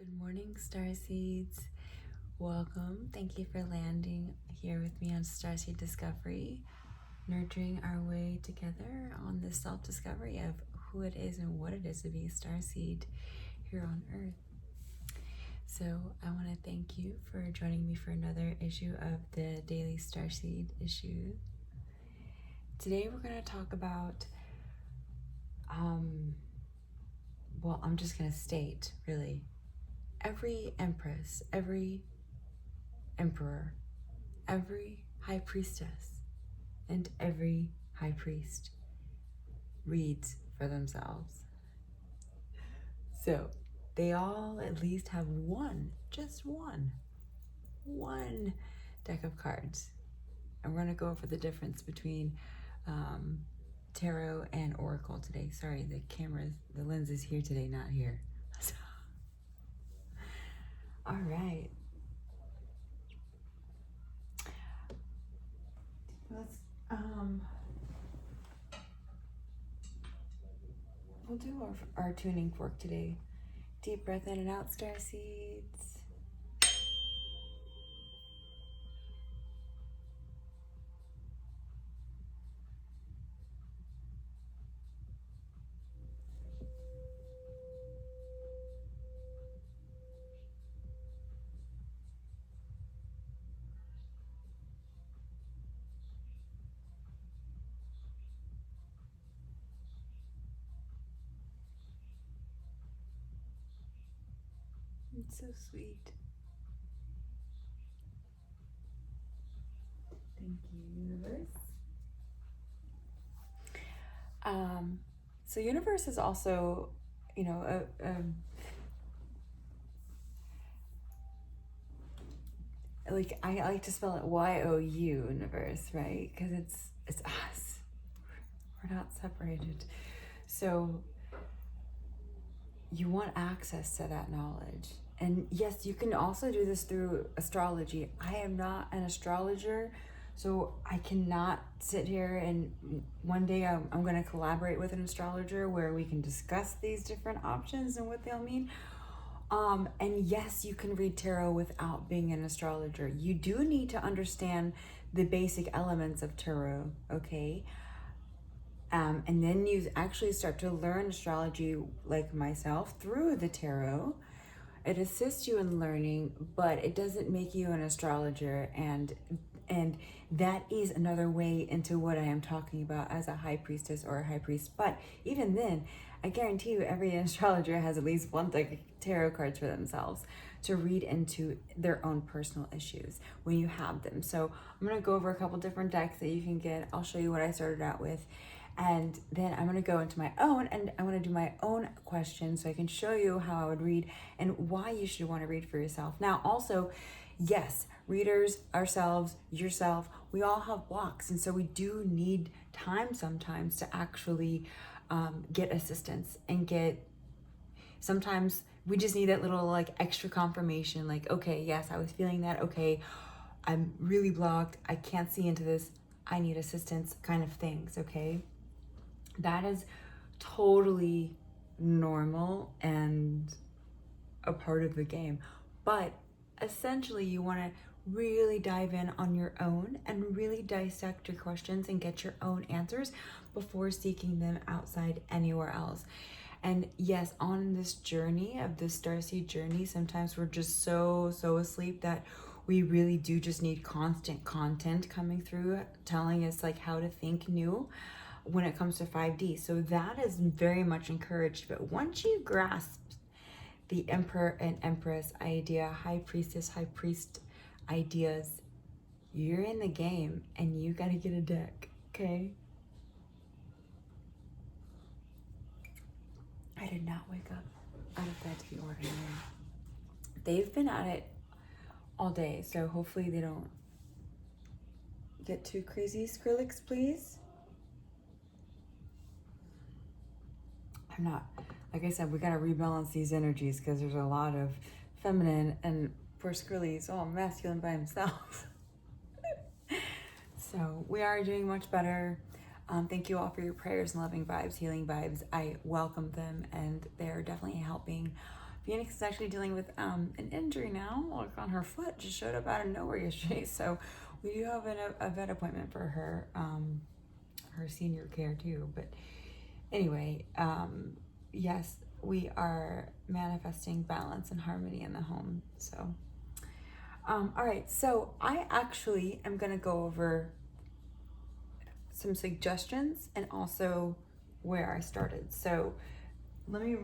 Good morning, Starseeds. Welcome. Thank you for landing here with me on Starseed Discovery, nurturing our way together on this self-discovery of who it is and what it is to be a Starseed here on Earth. So I want to thank you for joining me for another issue of the Daily Starseed Issue. Today we're going to talk about, I'm just going to state, really, every Empress, every Emperor, every High Priestess, and every High Priest reads for themselves. So they all at least have just one deck of cards. And we're gonna go over the difference between tarot and oracle today. Sorry, the lens is here today, not here. All right. Let's we'll do our tuning fork today. Deep breath in and out, Starseeds. It's so sweet. Thank you, universe. So universe is also, like I like to spell it YOU, universe, right? Because it's us. We're not separated. So you want access to that knowledge. And yes, you can also do this through astrology. I am not an astrologer, so I cannot sit here and one day I'm going to collaborate with an astrologer where we can discuss these different options and what they'll mean. And yes, you can read tarot without being an astrologer. You do need to understand the basic elements of tarot, okay? And then you actually start to learn astrology, like myself, through the tarot. It assists you in learning, but it doesn't make you an astrologer, and that is another way into what I am talking about as a high priestess or a high priest. But even then, I guarantee you every astrologer has at least one deck of tarot cards for themselves to read into their own personal issues when you have them. So I'm going to go over a couple different decks that you can get. I'll show you what I started out with. And then I'm going to go into my own, and I want to do my own questions so I can show you how I would read and why you should want to read for yourself. Now, also, yes, readers, ourselves, yourself, we all have blocks. And so we do need time sometimes to actually get assistance and sometimes we just need that little like extra confirmation. Like, okay, yes, I was feeling that. Okay, I'm really blocked. I can't see into this. I need assistance kind of things, okay? That is totally normal and a part of the game. But essentially, you want to really dive in on your own and really dissect your questions and get your own answers before seeking them outside anywhere else. And yes, on this journey of this Starseed journey, sometimes we're just so asleep that we really do just need constant content coming through telling us like how to think new when it comes to 5D. So that is very much encouraged. But once you grasp the Emperor and Empress idea, High Priestess, High Priest ideas, you're in the game and you gotta get a deck, okay? I did not wake up out of bed to be ordinary. They've been at it all day, so hopefully they don't get too crazy. Skrillex, please. I'm not, like I said, we gotta rebalance these energies because there's a lot of feminine, and poor Skrillex, all masculine by himself. So we are doing much better. Thank you all for your prayers and loving vibes, healing vibes. I welcome them, and they're definitely helping Phoenix is actually dealing with an injury now, like on her foot. Just showed up out of nowhere yesterday. So we do have a vet appointment for her, her senior care too. But anyway, yes, we are manifesting balance and harmony in the home. So, all right. So I actually am going to go over some suggestions and also where I started. So let me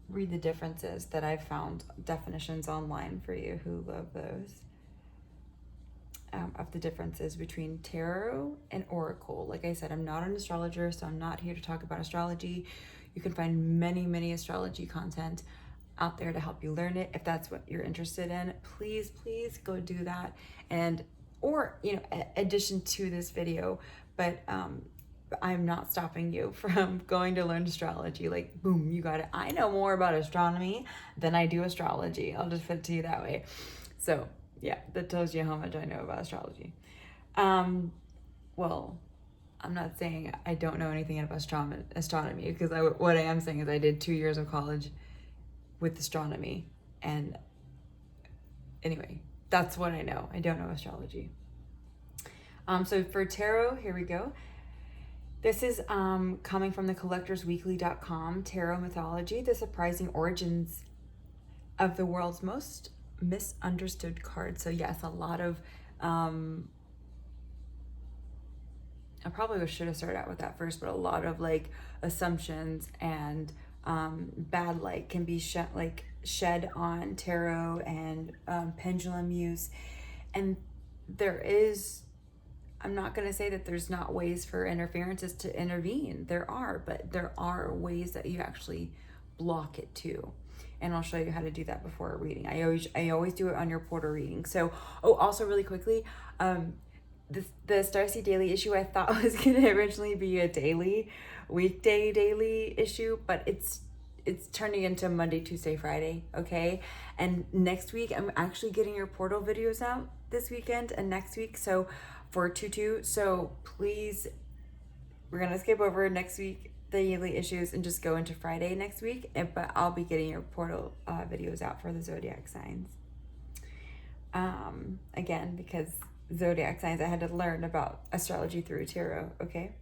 read the differences that I've found, definitions online for you who love those, of the differences between tarot and oracle. Like I said, I'm not an astrologer, so I'm not here to talk about astrology. You can find many astrology content out there to help you learn it. If that's what you're interested in, please go do that. And, or, you know, addition to this video, but I'm not stopping you from going to learn astrology. Like, boom, you got it. I know more about astronomy than I do astrology. I'll just put it to you that way. So yeah, that tells you how much I know about astrology. Well, I'm not saying I don't know anything about astronomy, because what I am saying is I did 2 years of college with astronomy. And anyway, that's what I know. I don't know astrology. So for tarot, here we go. This is coming from the collectorsweekly.com, Tarot Mythology, the surprising origins of the world's most misunderstood cards. So yes, a lot of, I probably should have started out with that first, but a lot of like assumptions and bad light can be shed on tarot and pendulum use. And there is, I'm not going to say that there's not ways for interferences to intervene. There are, but there are ways that you actually block it too. And I'll show you how to do that before a reading. I always do it on your portal reading. So, oh, also really quickly, the Starseed Daily Issue I thought was going to originally be a weekday daily issue, but it's turning into Monday, Tuesday, Friday, okay? And next week, I'm actually getting your portal videos out this weekend and next week, so for 2/2. So please, we're going to skip over next week, the daily issues, and just go into Friday next week, but I'll be getting your portal videos out for the zodiac signs. Again, because zodiac signs, I had to learn about astrology through tarot, okay?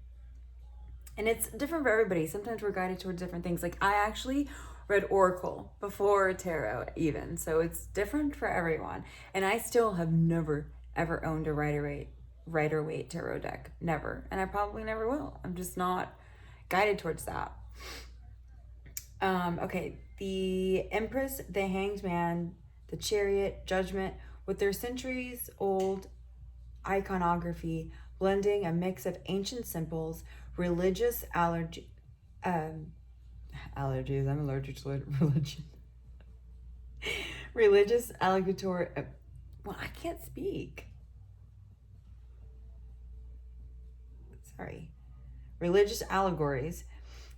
And it's different for everybody. Sometimes we're guided towards different things. Like I actually read oracle before tarot even, so it's different for everyone. And I still have never ever owned a Rider-Waite tarot deck, never, and I probably never will. I'm just not guided towards that. Okay, the Empress, the Hanged Man, the Chariot, Judgment, with their centuries-old iconography, blending a mix of ancient symbols, religious allergies. I'm allergic to religion. Religious allegatory. Well, I can't speak. Sorry. Religious allegories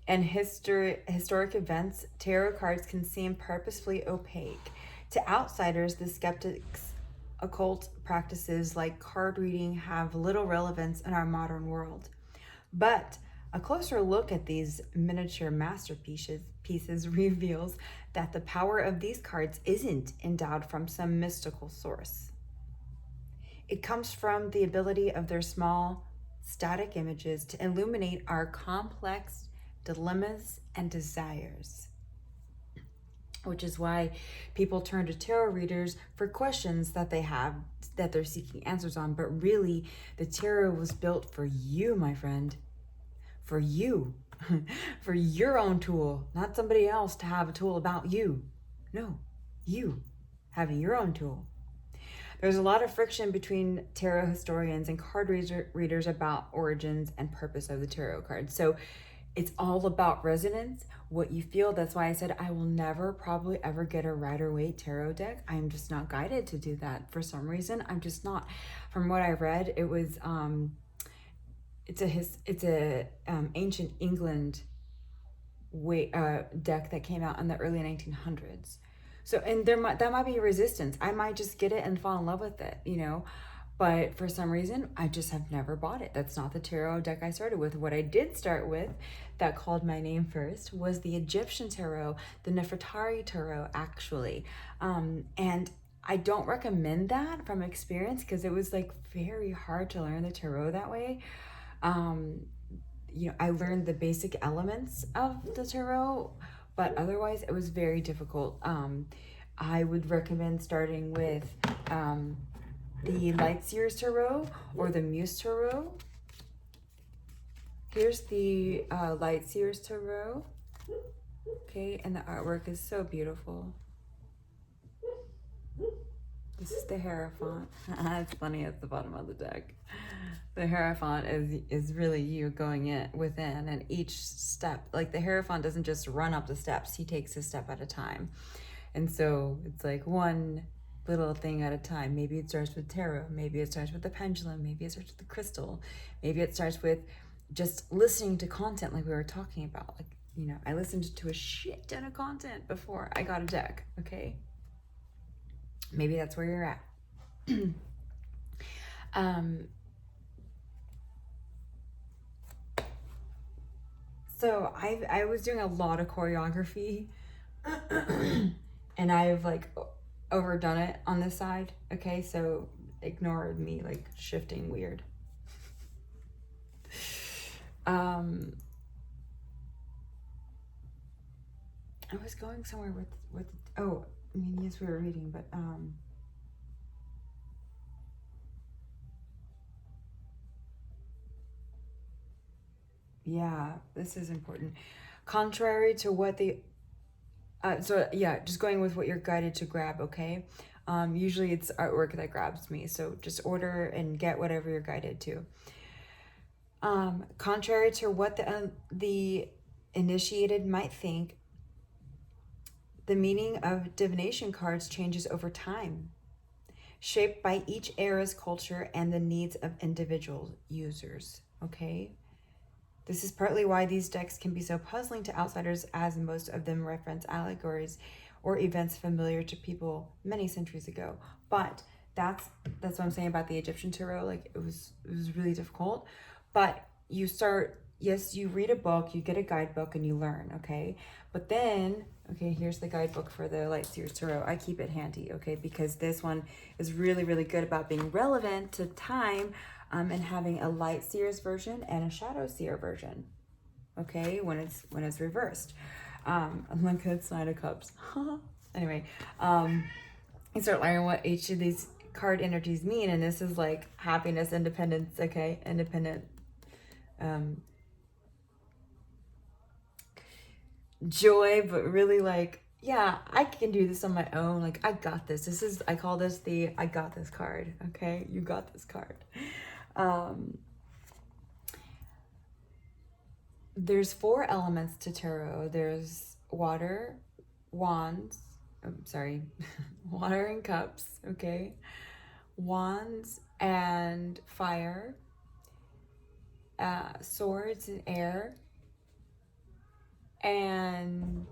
and historic events, tarot cards can seem purposefully opaque. To outsiders, the skeptics' occult practices like card reading have little relevance in our modern world. But a closer look at these miniature masterpieces reveals that the power of these cards isn't endowed from some mystical source. It comes from the ability of their small, static images to illuminate our complex dilemmas and desires. Which is why people turn to tarot readers for questions that they have, that they're seeking answers on. But really, the tarot was built for you, my friend. For you. For your own tool. Not somebody else to have a tool about you. No, you having your own tool. There's a lot of friction between tarot historians and card readers about origins and purpose of the tarot cards. So it's all about resonance, what you feel. That's why I said I will never probably ever get a Rider-Waite tarot deck. I'm just not guided to do that for some reason. I'm just not. From what I read, it was it's a ancient England deck that came out in the early 1900s. So, and that might be resistance. I might just get it and fall in love with it, you know. But for some reason, I just have never bought it. That's not the tarot deck I started with. What I did start with, that called my name first, was the Egyptian tarot, the Nefertari tarot, actually. And I don't recommend that from experience because it was like very hard to learn the tarot that way. I learned the basic elements of the tarot, but otherwise it was very difficult. I would recommend starting with the Lightseers Tarot or the Muse Tarot. Here's the Lightseers Tarot. Okay, and the artwork is so beautiful. This is the Hierophant. It's funny at the bottom of the deck. The Hierophant is really you going in within, and each step, like the Hierophant doesn't just run up the steps, he takes a step at a time. And so it's like one little thing at a time. Maybe it starts with tarot, maybe it starts with the pendulum, maybe it starts with the crystal, maybe it starts with just listening to content like we were talking about. Like, I listened to a shit ton of content before I got a deck, okay? Maybe that's where you're at. So I was doing a lot of choreography and I've like overdone it on this side. Okay, so ignore me like shifting weird. I was going somewhere with oh, I mean, yes, we were reading, but yeah, this is important. Contrary to what the so yeah, just going with what you're guided to grab, okay? Usually it's artwork that grabs me, so just order and get whatever you're guided to. Contrary to what the initiated might think, the meaning of divination cards changes over time, shaped by each era's culture and the needs of individual users, okay? This is partly why these decks can be so puzzling to outsiders, as most of them reference allegories or events familiar to people many centuries ago. But that's what I'm saying about the Egyptian tarot. Like, it was really difficult. But you start, yes, you read a book, you get a guidebook, and you learn, okay? But then, okay, here's the guidebook for the Lightseers Tarot. I keep it handy, okay, because this one is really, really good about being relevant to time, and having a Lightseers version and a Shadow Seer version, okay, when it's reversed. Look at Knight of Cups. Anyway, you start learning what each of these card energies mean, and this is like happiness, independence, okay, independent, joy, but really like, yeah, I can do this on my own. Like, I got this. I call this the I got this card, okay? You got this card. There's 4 elements to tarot. There's water, wands, water and cups, okay? Wands and fire, swords and air, and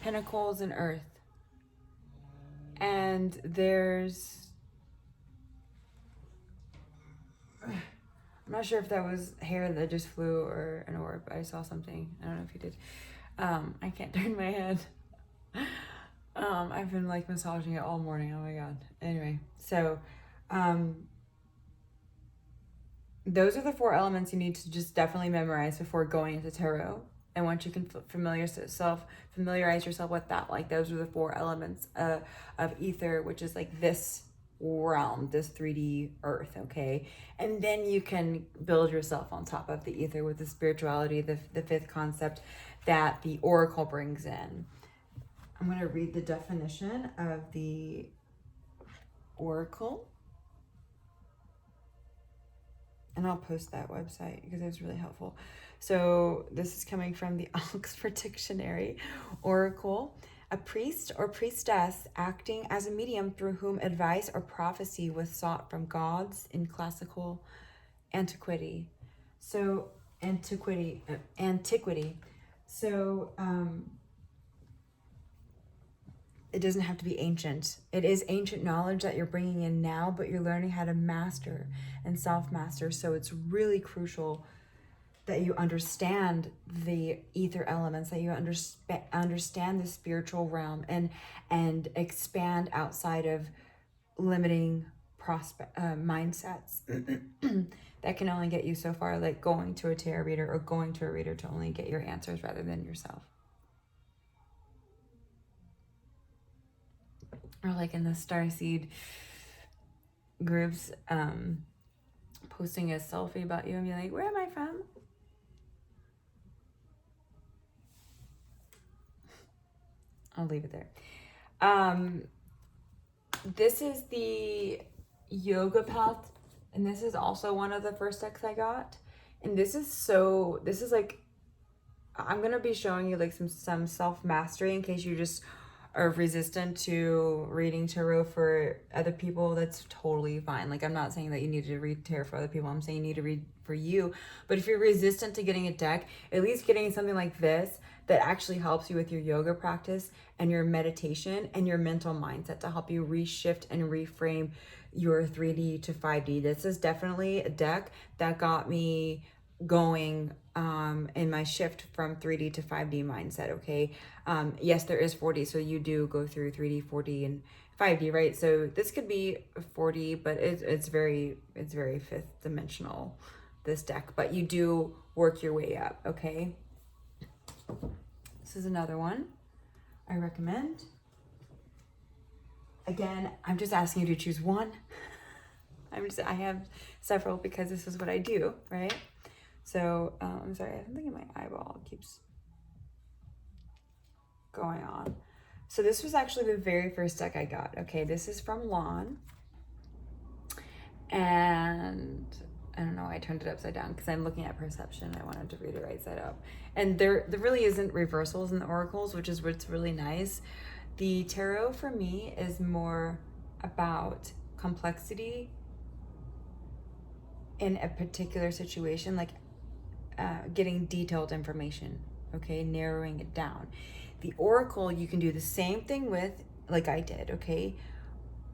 pentacles and earth. And there's, I'm not sure if that was hair that just flew or an orb. I saw something. I don't know if you did. I can't turn my head. I've been like massaging it all morning. Oh my god. Anyway, so those are the 4 elements you need to just definitely memorize before going into tarot. And once you can familiarize yourself with that, like those are the 4 elements of ether, which is like this realm, this 3D earth, okay? And then you can build yourself on top of the ether with the spirituality, the 5th concept that the oracle brings in. I'm going to read the definition of the oracle, and I'll post that website because it was really helpful. So this is coming from the Oxford Dictionary. Oracle: a priest or priestess acting as a medium through whom advice or prophecy was sought from gods in classical antiquity. So antiquity. So it doesn't have to be ancient. It is ancient knowledge that you're bringing in now, but you're learning how to master and self-master. So it's really crucial that you understand the ether elements, that you understand the spiritual realm, and expand outside of limiting mindsets that can only get you so far, like going to a tarot reader or going to a reader to only get your answers rather than yourself. Or like in the Starseed groups, posting a selfie about you and being like, where am I from? I'll leave it there. This is the yoga path, and this is also one of the first decks I got. And this is like, I'm gonna be showing you like some self-mastery in case you just are resistant to reading tarot for other people. That's totally fine. Like, I'm not saying that you need to read tarot for other people. I'm saying you need to read for you. But if you're resistant to getting a deck, at least getting something like this that actually helps you with your yoga practice and your meditation and your mental mindset to help you reshift and reframe your 3D to 5D. This is definitely a deck that got me going in my shift from 3D to 5D mindset. Okay. Yes, there is 4D, so you do go through 3D, 4D, and 5D, right? So this could be 4D, but it's very fifth dimensional, this deck, but you do work your way up. Okay. This is another one I recommend. Again, I'm just asking you to choose one. I have several because this is what I do, right? So, I'm sorry, I'm thinking my eyeball keeps going on. So this was actually the very first deck I got. Okay, this is from Lon. And I don't know, I turned it upside down because I'm looking at perception. I wanted to read it right side up. And there really isn't reversals in the oracles, which is what's really nice. The tarot for me is more about complexity in a particular situation, like getting detailed information, okay, narrowing it down. The oracle you can do the same thing with, like I did, okay,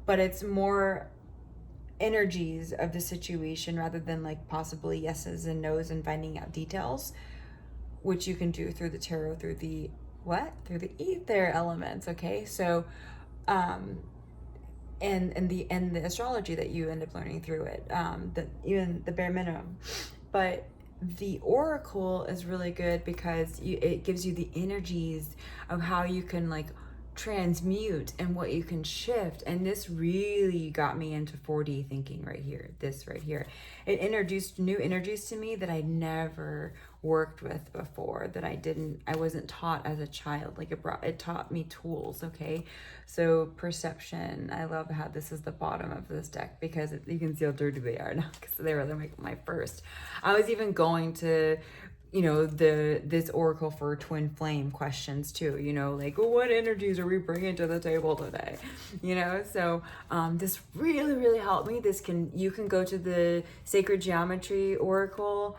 but it's more energies of the situation rather than like possibly yeses and nos and finding out details, which you can do through the tarot, through the ether elements. Okay, so and the astrology that you end up learning through it, even the bare minimum. But the oracle is really good because it gives you the energies of how you can like transmute and what you can shift. And this really got me into 4D thinking right here. This right here, it introduced new energies to me that I never worked with before, that I wasn't taught as a child. Like it taught me tools. Okay, so perception, I love how this is the bottom of this deck because you can see how dirty they are now because they were my first. I was even going to this oracle for twin flame questions too, like, well, what energies are we bringing to the table today, so this really helped me. You can go to the sacred geometry oracle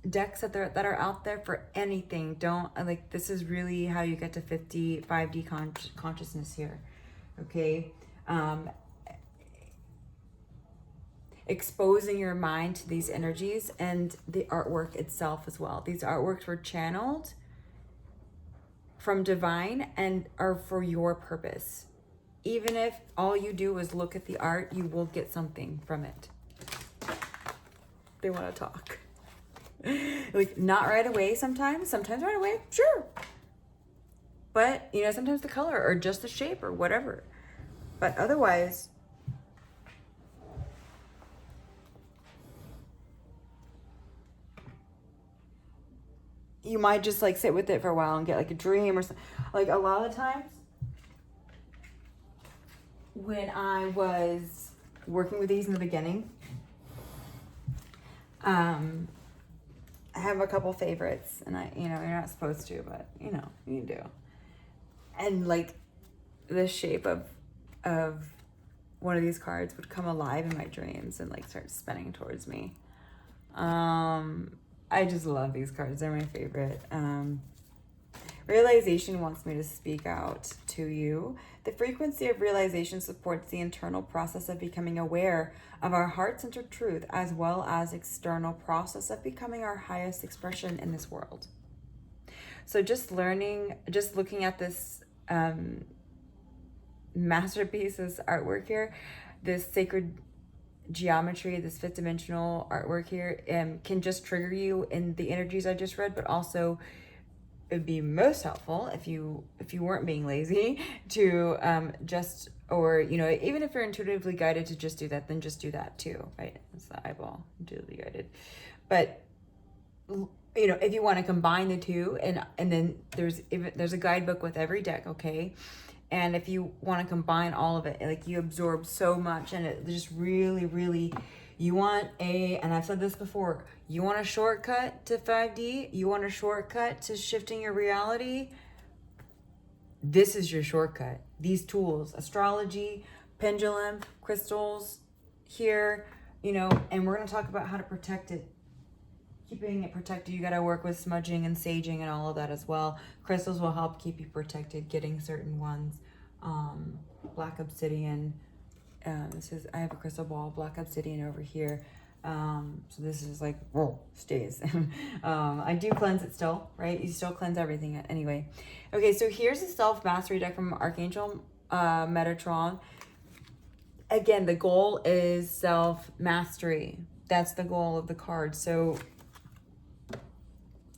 decks that are out there for anything. This is really how you get to 5D consciousness here. Okay, exposing your mind to these energies and the artwork itself as well. These artworks were channeled from divine and are for your purpose. Even if all you do is look at the art, you will get something from it. They want to talk. Like, not right away sometimes right away, sure. But, sometimes the color or just the shape or whatever. But otherwise, you might just like sit with it for a while and get like a dream or something. Like a lot of times when I was working with these in the beginning, I have a couple favorites, and you're not supposed to, but you do. And like the shape of one of these cards would come alive in my dreams and like start spinning towards me. I just love these cards. They're my favorite. Realization wants me to speak out to you. The frequency of realization supports the internal process of becoming aware of our heart-centered truth, as well as external process of becoming our highest expression in this world. So just looking at this masterpiece, this artwork here, this sacred geometry, this fifth dimensional artwork here, can just trigger you in the energies I just read, but also it would be most helpful if you weren't being lazy to even if you're intuitively guided to just do that, then just do that too, right? It's the eyeball, intuitively guided. But if you want to combine the two, and then there's a guidebook with every deck, okay? And if you want to combine all of it, like you absorb so much, and it just really, really, you want and I've said this before, you want a shortcut to 5D, you want a shortcut to shifting your reality, this is your shortcut. These tools, astrology, pendulum, crystals here, and we're going to talk about how to protect it. Keeping it protected, you got to work with smudging and saging and all of that as well. Crystals will help keep you protected, getting certain ones. Black obsidian. I have a crystal ball, black obsidian over here. So this is like, stays. I do cleanse it still, right? You still cleanse everything anyway. Okay, so here's a self-mastery deck from Archangel Metatron. Again, the goal is self-mastery. That's the goal of the card. So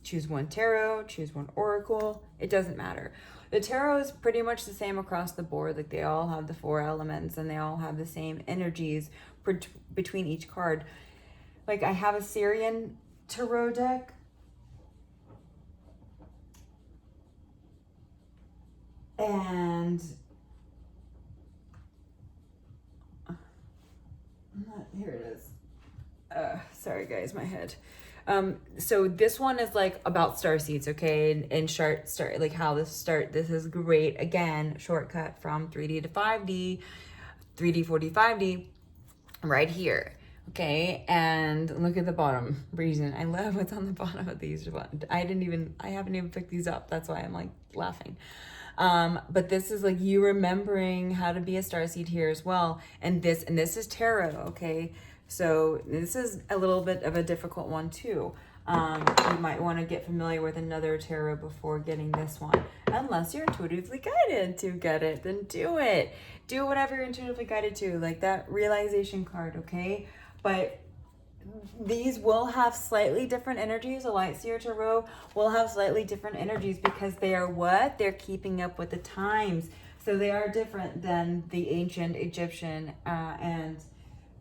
choose one tarot, choose one oracle. It doesn't matter. The tarot is pretty much the same across the board. Like they all have the 4 elements and they all have the same energies between each card. Like I have a Syrian tarot deck. And here it is. Sorry guys, my head. So this one is like about starseeds, okay, and start like how this is great. Again, shortcut from 3D to 5D, 3D, 4D, 5D, right here, okay. And look at the bottom. Reason I love what's on the bottom of these. I haven't even picked these up. That's why I'm like laughing. But this is like you remembering how to be a starseed here as well. And this is tarot, okay. So this is a little bit of a difficult one too. You might want to get familiar with another tarot before getting this one. Unless you're intuitively guided to get it, then do it. Do whatever you're intuitively guided to, like that realization card, okay? But these will have slightly different energies. A Light Seer Tarot will have slightly different energies because they are what? They're keeping up with the times. So they are different than the ancient Egyptian and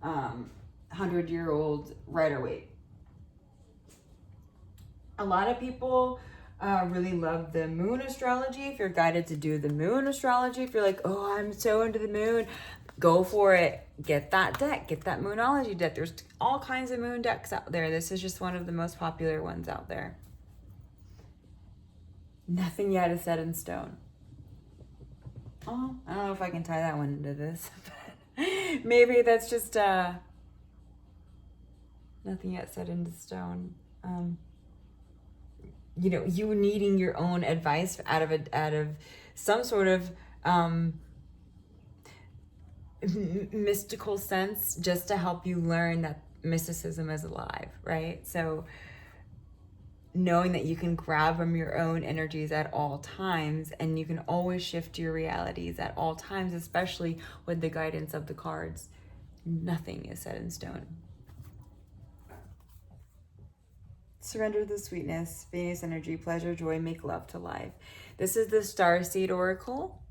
100-year-old Rider-Waite. A lot of people really love the moon astrology. If you're guided to do the moon astrology, if you're like, oh, I'm so into the moon, go for it. Get that deck. Get that moonology deck. There's all kinds of moon decks out there. This is just one of the most popular ones out there. Nothing yet is set in stone. Oh, I don't know if I can tie that one into this. But maybe that's just nothing yet set into stone. You needing your own advice out of some sort of mystical sense, just to help you learn that mysticism is alive, right? So knowing that you can grab from your own energies at all times, and you can always shift your realities at all times, especially with the guidance of the cards. Nothing is set in stone. Surrender the sweetness, Venus energy, pleasure, joy, make love to life. This is the Starseed Oracle.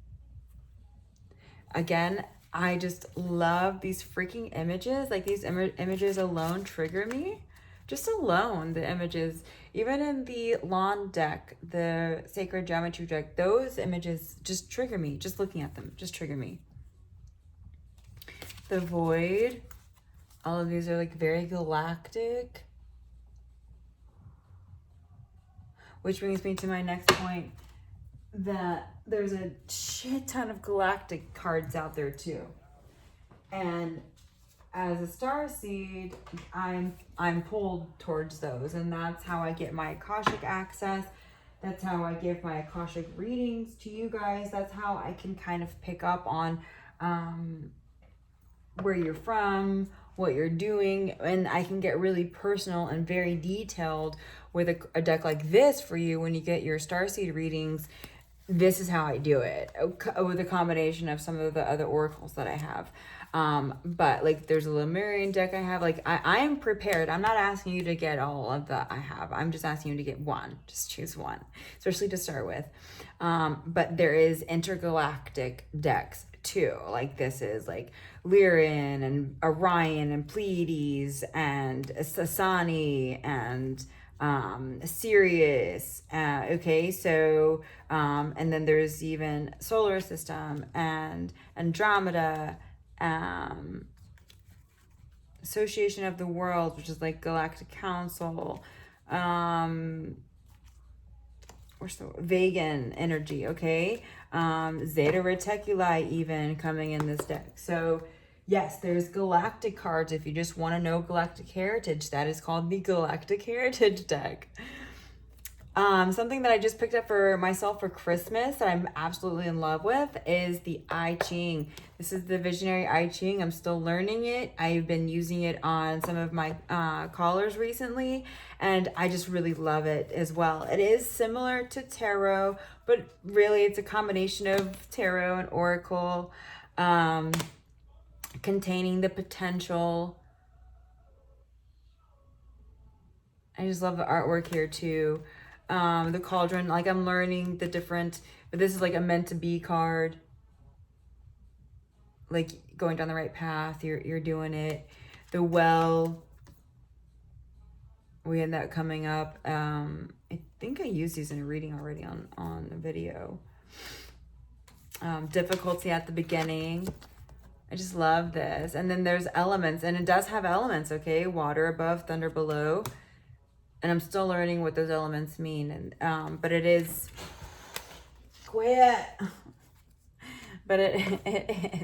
Again, I just love these freaking images. Like these images alone trigger me. Just alone, the images. Even in the lawn deck, the sacred geometry deck, those images just trigger me. Just looking at them, just trigger me. The void. All of these are like very galactic. Which brings me to my next point, that there's a shit ton of galactic cards out there too. And as a starseed, I'm pulled towards those, and that's how I get my Akashic access. That's how I give my Akashic readings to you guys. That's how I can kind of pick up on where you're from, what you're doing, and I can get really personal and very detailed with a deck like this for you when you get your Starseed readings. This is how I do it with a combination of some of the other oracles that I have. But like there's a Lemurian deck I have. Like I am prepared. I'm not asking you to get all of the I have. I'm just asking you to get one. Just choose one, especially to start with. But there is intergalactic decks too. Like this is like Lyran and Orion and Pleiades and Sasani and Sirius. Okay, so and then there's even solar system and Andromeda, Association of the Worlds, which is like Galactic Council, or so Vegan energy. Okay, Zeta Reticuli even coming in this deck. So yes, there's galactic cards. If you just want to know galactic heritage, that is called the Galactic Heritage deck. Something that I just picked up for myself for Christmas that I'm absolutely in love with is the I Ching. This is the Visionary I Ching. I'm still learning it. I've been using it on some of my callers recently, and I just really love it as well. It is similar to tarot, but really it's a combination of tarot and oracle, containing the potential. I just love the artwork here too. The cauldron, like I'm learning the different, but this is like a meant to be card. Like going down the right path, you're doing it. The well, we had that coming up. I think I used these in a reading already on the video. Difficulty at the beginning. I just love this. And then there's elements, and it does have elements, okay? Water above, thunder below. And I'm still learning what those elements mean. And but it is quit. But it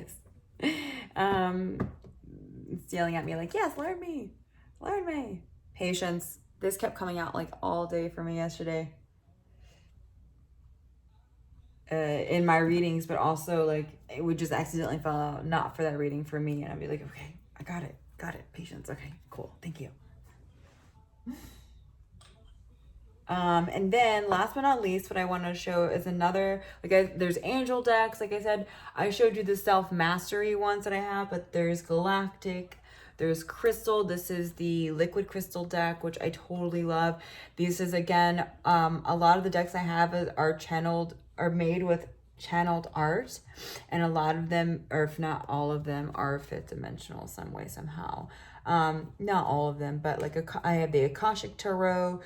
is. It's yelling at me like, yes, learn me. Learn me. Patience. This kept coming out like all day for me yesterday. In my readings, but also like it would just accidentally fall out, not for that reading for me. And I'd be like, okay, I got it. Patience. Okay, cool. Thank you. And then last but not least, what I want to show is another, there's angel decks. Like I said, I showed you the self-mastery ones that I have, but there's galactic, there's crystal. This is the liquid crystal deck, which I totally love. This is, again, a lot of the decks I have are made with channeled art, and a lot of them, or if not all of them, are fifth dimensional some way, somehow. Not all of them, but like I have the Akashic Tarot.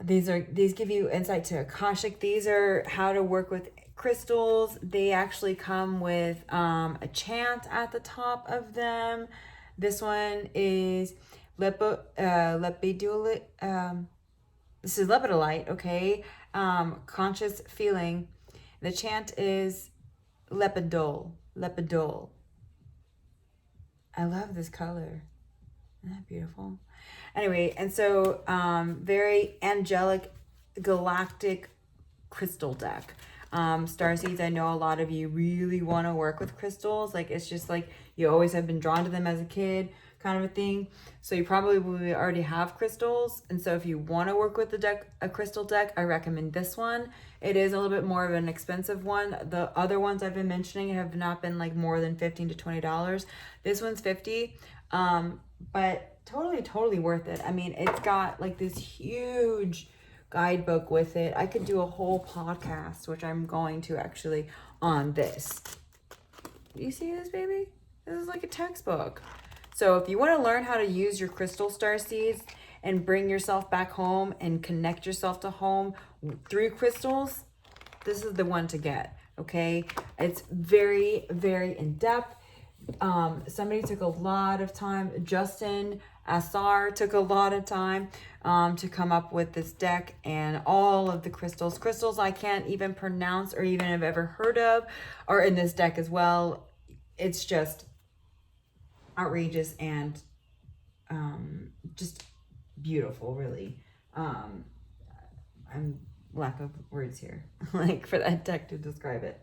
These give you insight to Akashic. These are how to work with crystals. They actually come with a chant at the top of them. This one is lepidolite. This is lepidolite, okay? Conscious feeling. The chant is lepidol. I love this color. Isn't that beautiful? Anyway, and so very angelic galactic crystal deck. Starseeds, I know a lot of you really want to work with crystals. Like it's just like you always have been drawn to them as a kid, kind of a thing. So you probably already have crystals. And so if you want to work with a crystal deck, I recommend this one. It is a little bit more of an expensive one. The other ones I've been mentioning have not been like more than $15 to $20. This one's $50. But totally worth it. I mean, it's got like this huge guidebook with it. I could do a whole podcast, which I'm going to actually, on this. You see this, baby? This is like a textbook. So if you want to learn how to use your crystal Starseeds and bring yourself back home and connect yourself to home through crystals, this is the one to get, okay? It's very, very in-depth. Somebody took a lot of time. Justin Asar took a lot of time to come up with this deck, and all of the crystals I can't even pronounce or even have ever heard of are in this deck as well. It's just outrageous and just beautiful, really. I'm lack of words here, like for that deck to describe it.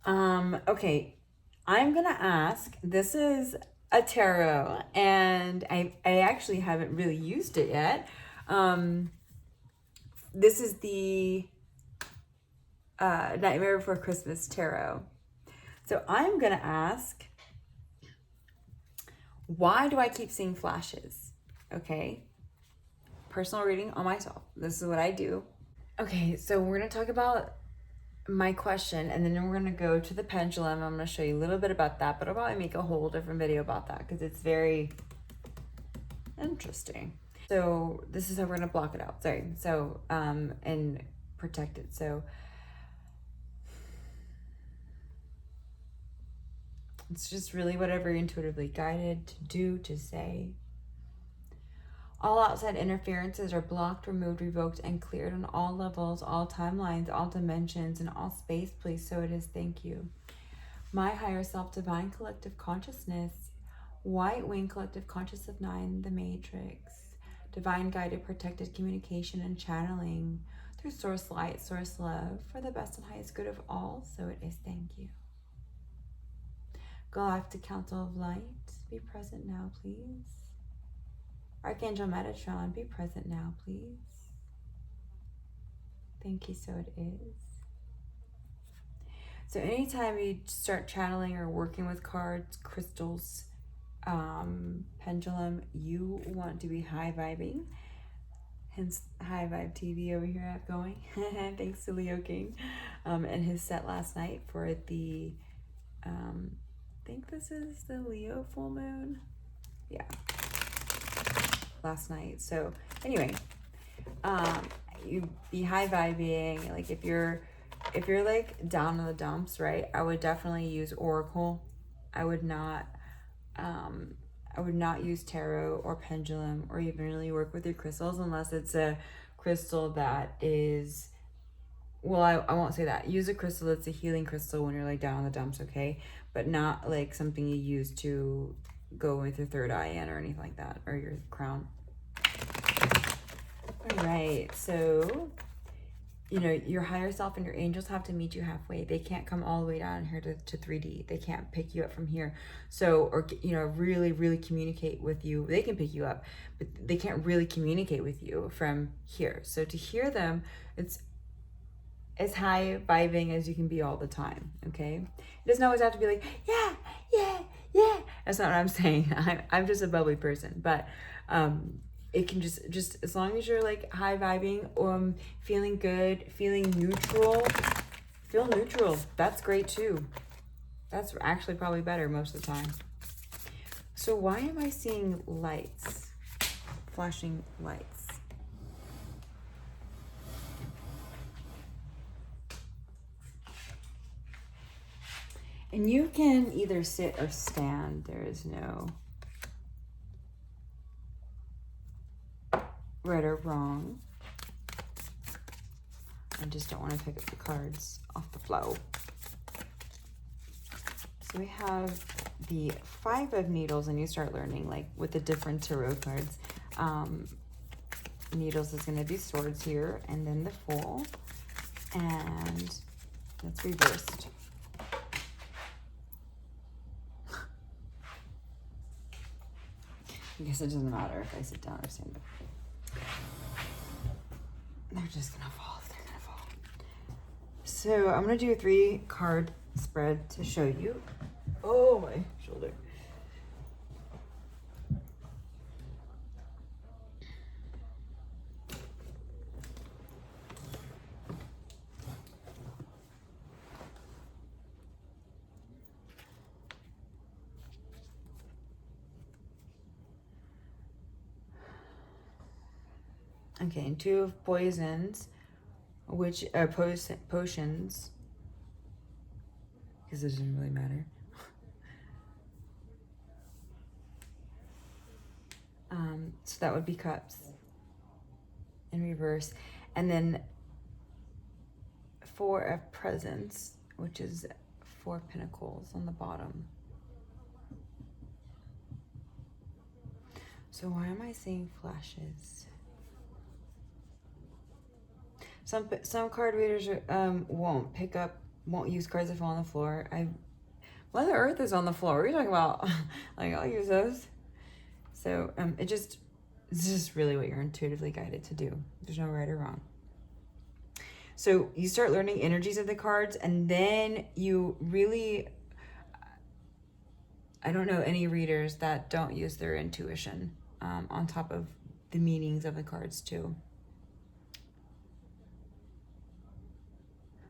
Okay, I'm gonna ask, this is a tarot, and I actually haven't really used it yet. This is the Nightmare Before Christmas tarot. So I'm gonna ask, why do I keep seeing flashes? Okay, personal reading on myself. This is what I do. Okay, so we're gonna talk about my question, and then we're gonna go to the pendulum. I'm gonna show you a little bit about that, but I'll probably make a whole different video about that because it's very interesting. So this is how we're gonna block it out. Sorry. So and protect it. So it's just really whatever you're intuitively guided to do, to say. All outside interferences are blocked, removed, revoked, and cleared on all levels, all timelines, all dimensions, and all space, please. So it is. Thank you. My higher self, divine collective consciousness, white wing collective conscious of 9, the matrix, divine guided protected communication and channeling through source light, source love, for the best and highest good of all. So it is. Thank you. Galactic Council of Light, be present now, please. Archangel Metatron, be present now, please. Thank you, so it is. So anytime you start channeling or working with cards, crystals, pendulum, you want to be high vibing. Hence High Vibe TV over here going. Thanks to Leo King and his set last night for the, I think this is the Leo full moon. Yeah. Last night. So anyway, you be high vibing. Like if you're like down in the dumps, right, I would definitely use oracle. I would not use tarot or pendulum or even really work with your crystals unless it's a crystal that is, well, I won't say that. Use a crystal that's a healing crystal when you're like down in the dumps, okay? But not like something you use to go with your third eye in or anything like that, or your crown. All right, so you know, your higher self and your angels have to meet you halfway. They can't come all the way down here to 3D. They can't pick you up from here. So, or, you know, really communicate with you. They can pick you up, but they can't really communicate with you from here. So to hear them, it's as high vibing as you can be all the time, okay? It doesn't always have to be like, yeah. That's not what I'm saying. I'm just a bubbly person, but it can just as long as you're like high vibing, feeling good, feeling neutral, feel neutral. That's great too. That's actually probably better most of the time. So why am I seeing lights, flashing lights? And you can either sit or stand. There is no right or wrong. I just don't want to pick up the cards off the flow. So we have the 5 of Needles, and you start learning like with the different tarot cards. Needles is going to be swords here, and then the Fool, and that's reversed. I guess it doesn't matter if I sit down or stand up. They're just gonna fall if they're gonna fall. So I'm gonna do a 3-card spread to show you. Oh, my shoulder. Okay, and 2 of Poisons, which are potions, because it doesn't really matter. So that would be Cups in reverse. And then 4 of Presents, which is 4 Pentacles on the bottom. So why am I seeing flashes? Some card readers won't use cards that fall on the floor. Mother Earth is on the floor. What are you talking about? Like, I'll use those. So it's just really what you're intuitively guided to do. There's no right or wrong. So you start learning energies of the cards, and then you really, I don't know any readers that don't use their intuition on top of the meanings of the cards too.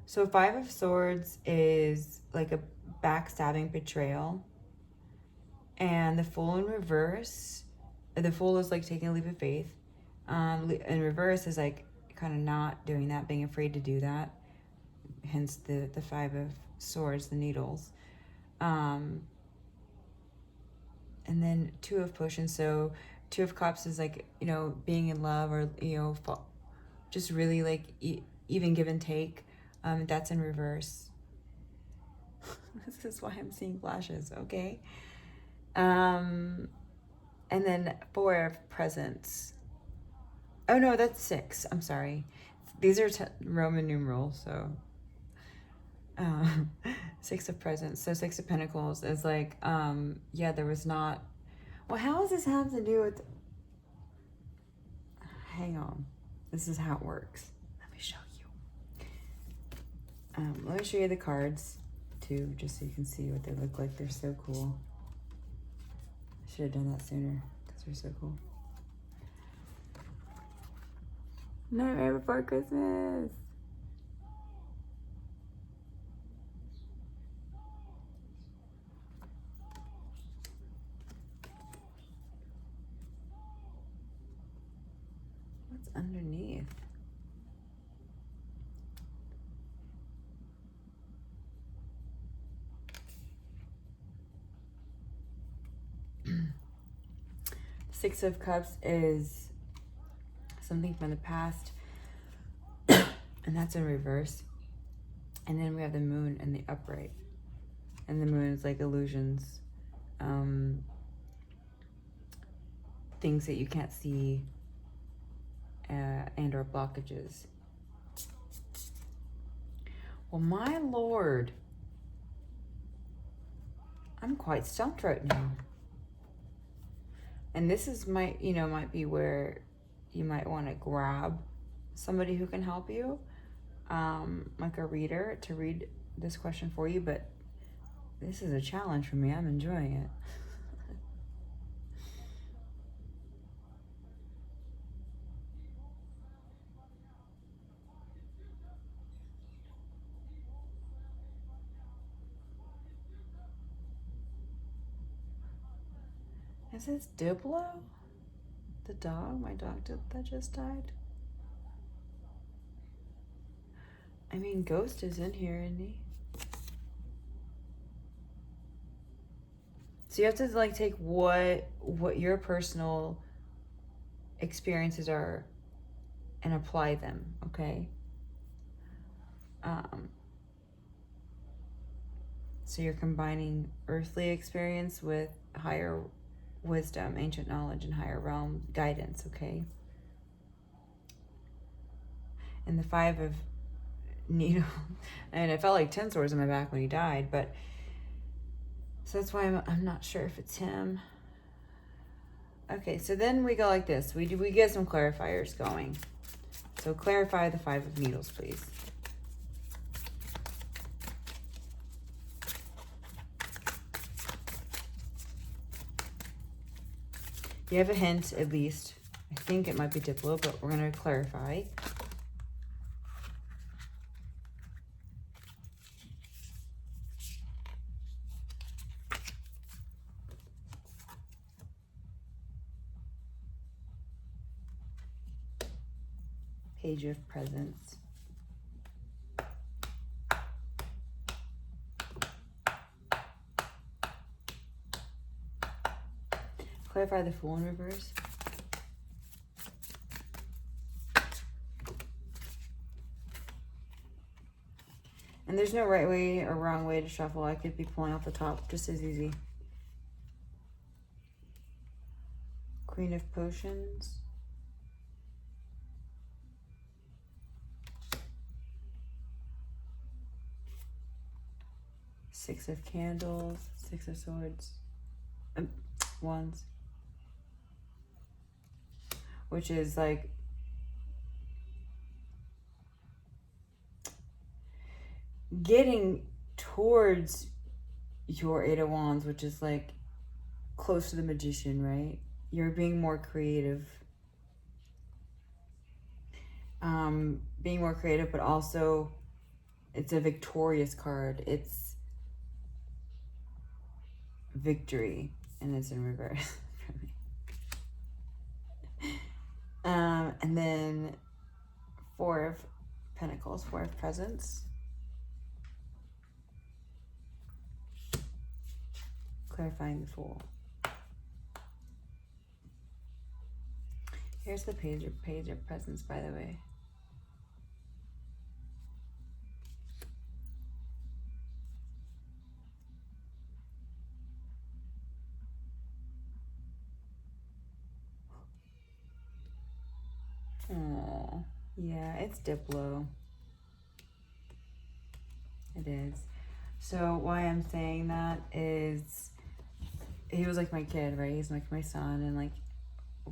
So 5 of Swords is like a backstabbing betrayal. And the Fool in reverse, the Fool is like taking a leap of faith. In reverse is like kind of not doing that, being afraid to do that. Hence the 5 of Swords, the needles. And then 2 of Potions. So 2 of Cups is like, you know, being in love, or, you know, just really like even give and take. That's in reverse. This is why I'm seeing flashes, okay? And then 4 of Presents. Oh no, that's 6. I'm sorry. These are Roman numerals, so 6 of Presents. So 6 of Pentacles is like, yeah, there was not. Well, how does this have to do with? Hang on. This is how it works. Let me show you. Let me show you the cards too, just so you can see what they look like. They're so cool. I should have done that sooner because they're so cool. Nightmare Before Christmas. What's underneath? Six of Cups is something from the past, and that's in reverse. And then we have the Moon and the upright. And the Moon is like illusions, things that you can't see, and or blockages. Well, my Lord, I'm quite stumped right now. And this is might be where you might want to grab somebody who can help you, like a reader, to read this question for you. But this is a challenge for me. I'm enjoying it. Is this Diplo? The dog? My dog that just died? I mean, Ghost is in here, isn't he? So you have to like take what your personal experiences are and apply them, okay? So you're combining earthly experience with higher wisdom, ancient knowledge, and higher realm guidance, okay? And the 5 of Needle, and it felt like 10 swords in my back when he died, but so that's why I'm not sure if it's him. Okay, so then we go like this. We get some clarifiers going. So clarify the 5 of Needles, please. You have a hint, at least. I think it might be Diplo, but we're going to clarify. Page of Presents. Clarify the Fool in reverse. And there's no right way or wrong way to shuffle. I could be pulling off the top just as easy. Queen of Potions. Six of Candles, Six of Swords, Wands, which is like getting towards your Eight of Wands, which is like close to the Magician, right? You're being more creative. Being more creative, but also it's a victorious card. It's victory, and it's in reverse for me. And then Four of Pentacles, Four of Presents. Clarifying the Fool. Here's the page of Presents, by the way. Oh, yeah, it's Diplo. It is. So why I'm saying that is he was like my kid, right? He's like my son, and like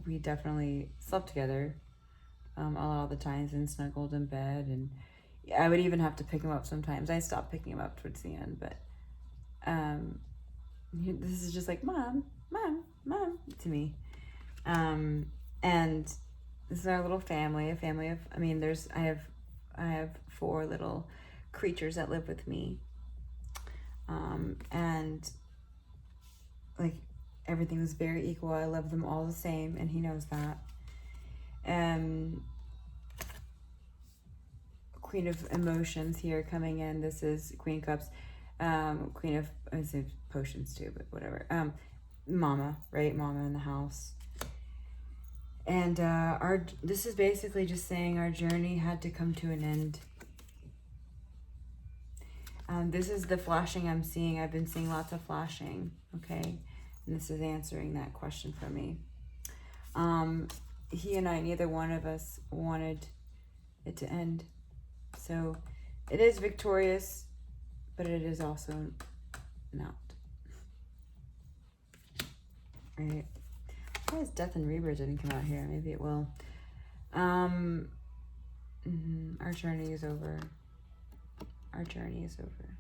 we definitely slept together a lot of the times and snuggled in bed, and I would even have to pick him up sometimes. I stopped picking him up towards the end, but this is just like mom to me. And this is our little family, a family of, I mean, I have 4 little creatures that live with me. And like everything was very equal. I love them all the same, and he knows that. Queen of Emotions here coming in. This is Queen of Cups. Queen of, I would say Potions too, but whatever. Mama, right? Mama in the house. And this is basically just saying our journey had to come to an end. This is the flashing I'm seeing. I've been seeing lots of flashing, okay? And this is answering that question for me. He and I, neither one of us wanted it to end. So it is victorious, but it is also not. Right? Why is Death and Rebirth didn't come out here? Maybe it will. Our journey is over. Our journey is over.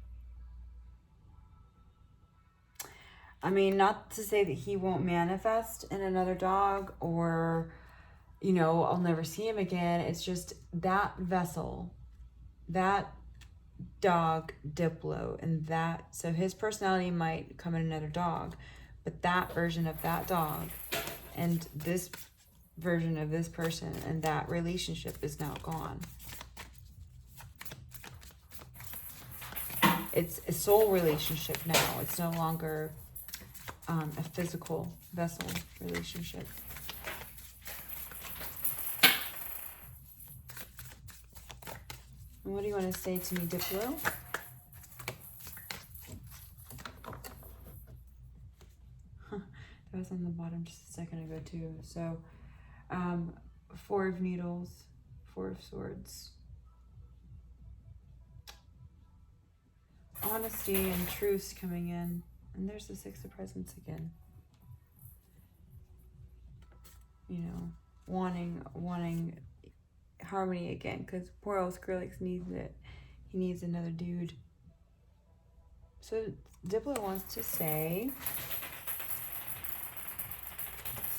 I mean, not to say that he won't manifest in another dog or, you know, I'll never see him again. It's just that vessel, that dog, Diplo, and that, so his personality might come in another dog, but that version of that dog and this version of this person and that relationship is now gone. It's a soul relationship now. It's no longer a physical vessel relationship. And what do you want to say to me, Diplo? That was on the bottom just a second ago too. So, 4 of Needles, 4 of Swords. Honesty and truth coming in. And there's the 6 of Presents again. You know, wanting harmony again, because poor old Skrillex needs it. He needs another dude. So Diplo wants to say,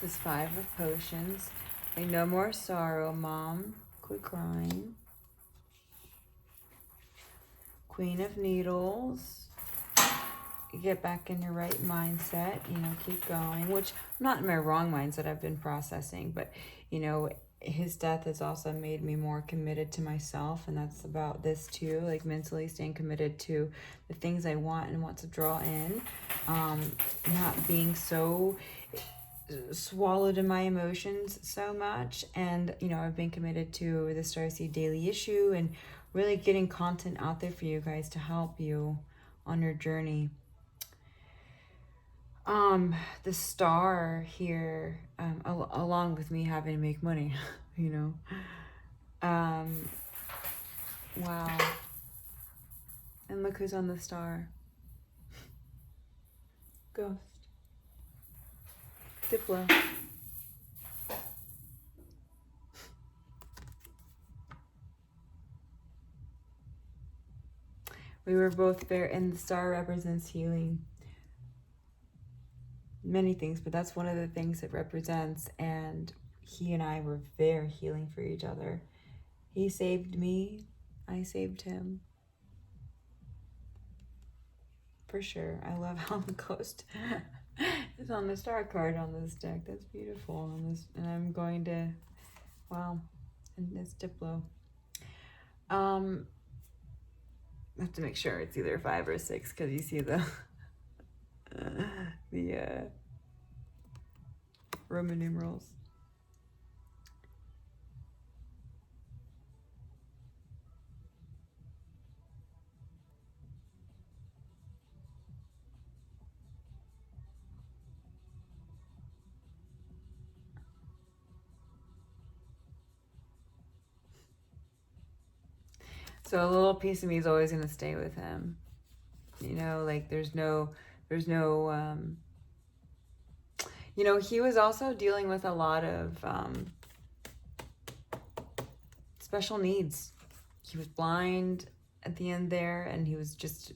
this is 5 of Potions. Like, no more sorrow, Mom. Quit crying. Queen of Needles. Get back in your right mindset, you know, keep going, which I'm not in my wrong mindset. I've been processing, but you know, his death has also made me more committed to myself, and that's about this too, like mentally staying committed to the things I want and want to draw in, not being so swallowed in my emotions so much. And you know, I've been committed to the Starseed Daily Issue and really getting content out there for you guys to help you on your journey. The star here, along with me having to make money, you know. Wow. And look who's on the star. Ghost. Diplo. We were both there, and the star represents healing. Many things, but that's one of the things it represents, and he and I were very healing for each other. He saved me, I saved him. For sure. I love how the ghost is on the star card on this deck. That's beautiful. On this, and I'm going to, wow, and it's Diplo. I have to make sure it's either 5 or 6 because you see the Roman numerals. So a little piece of me is always going to stay with him. You know, like there's no, you know, he was also dealing with a lot of special needs. He was blind at the end there, and he was just,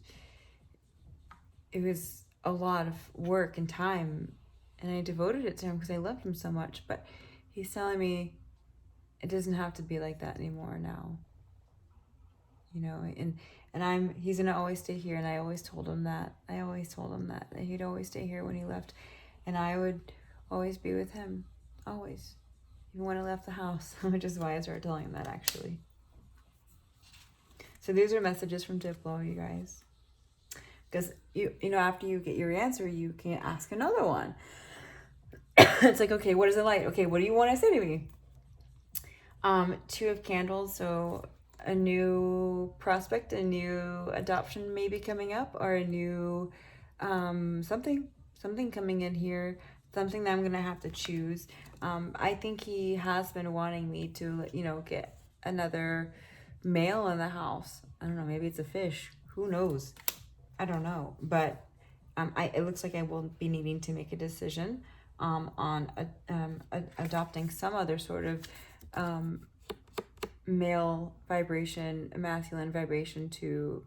it was a lot of work and time, and I devoted it to him because I loved him so much, but he's telling me it doesn't have to be like that anymore now. You know, and he's gonna always stay here, and I always told him that. That he'd always stay here when he left, and I would always be with him, always, even when I left the house, which is why I started telling him that, actually. So these are messages from Diplo, you guys, because you know, after you get your answer, you can ask another one. It's like, okay, what is it like? Okay, what do you want to say to me? 2 of Candles, so a new prospect, a new adoption may be coming up, or a new something coming in here, something that I'm gonna have to choose. I think he has been wanting me to, you know, get another male in the house. I don't know, maybe it's a fish, who knows, I don't know, but it looks like I will be needing to make a decision on adopting some other sort of male vibration, masculine vibration to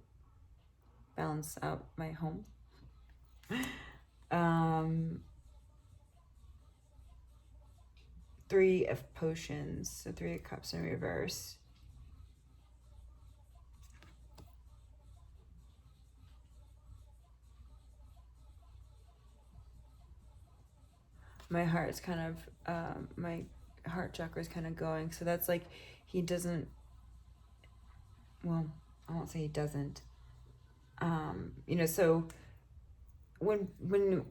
balance out my home. 3 of Potions, so 3 of Cups in reverse. My heart's kind of, my heart chakra is kind of going, so that's like, he doesn't, well, I won't say he doesn't, you know, so when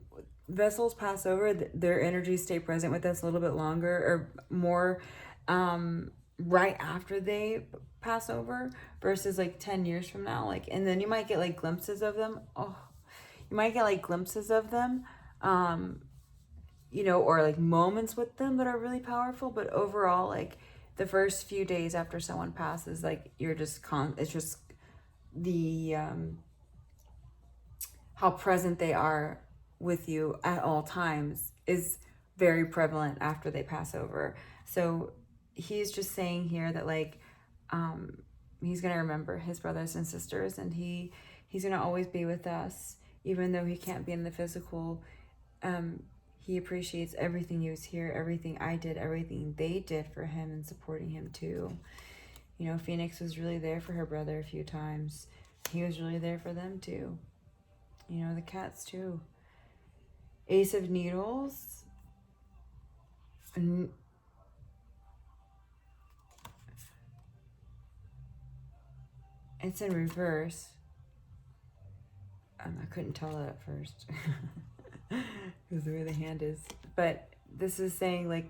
vessels pass over, their energies stay present with us a little bit longer or more right after they pass over versus like 10 years from now, like, and then you might get like glimpses of them. You know, or like moments with them that are really powerful, but overall, like the first few days after someone passes, like you're just it's just the how present they are with you at all times is very prevalent after they pass over. So he's just saying here that like he's gonna remember his brothers and sisters, and he's gonna always be with us, even though he can't be in the physical. He appreciates everything he was here, everything I did, everything they did for him and supporting him too. You know, Phoenix was really there for her brother a few times. He was really there for them too. You know, the cats too. Ace of Needles. It's in reverse. I couldn't tell that at first. Because the way the hand is. But this is saying like,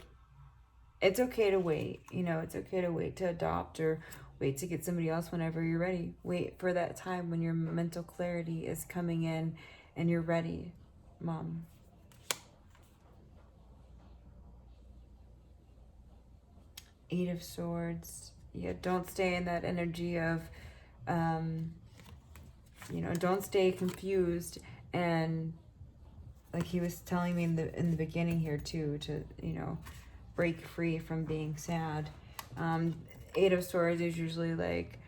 it's okay to wait. You know, it's okay to wait to adopt or wait to get somebody else whenever you're ready. Wait for that time when your mental clarity is coming in and you're ready, Mom. Eight of Swords. Yeah, don't stay in that energy of, you know, don't stay confused and like he was telling me in the beginning here too, to, you know, break free from being sad. Eight of Swords is usually like,